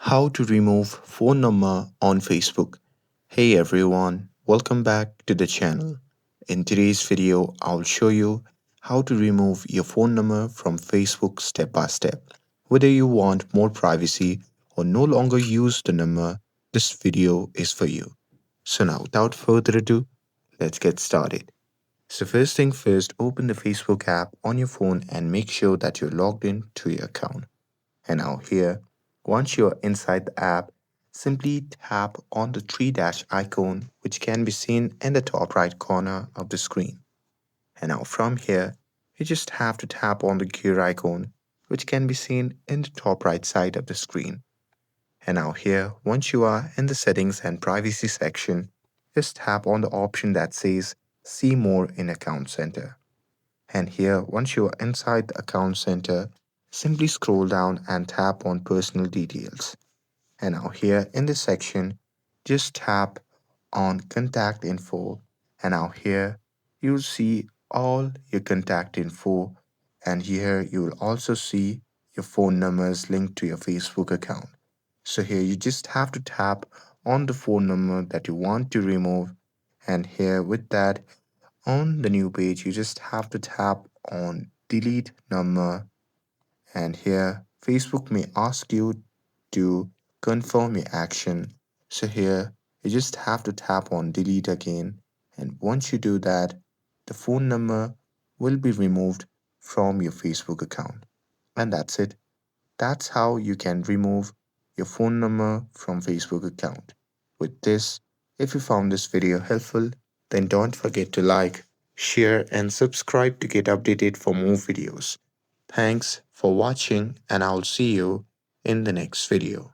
How to remove phone number on Facebook. Hey everyone, welcome back to the channel. In today's video, I'll show you how to remove your phone number from Facebook step by step. Whether you want more privacy or no longer use the number, this video is for you. So now without further ado, let's get started. So first thing first, open the Facebook app on your phone and make sure that you're logged in to your account. And now here, once you're inside the app, simply tap on the three dash icon which can be seen in the top right corner of the screen. And now from here, you just have to tap on the gear icon which can be seen in the top right side of the screen. And now here, once you are in the settings and privacy section, just tap on the option that says see more in Account Center. And here, once you are inside the Account Center, simply scroll down and tap on Personal Details. And now here in this section, just tap on Contact Info. And now here, you'll see all your contact info. And here, you will also see your phone numbers linked to your Facebook account. So here, you just have to tap on the phone number that you want to remove. And here, with that, on the new page, you just have to tap on delete number, and here Facebook may ask you to confirm your action. So here you just have to tap on delete again, and once you do that, the phone number will be removed from your Facebook account. And that's it. That's how you can remove your phone number from Facebook account. With this, if you found this video helpful, then don't forget to like, share and subscribe to get updated for more videos. Thanks for watching and I'll see you in the next video.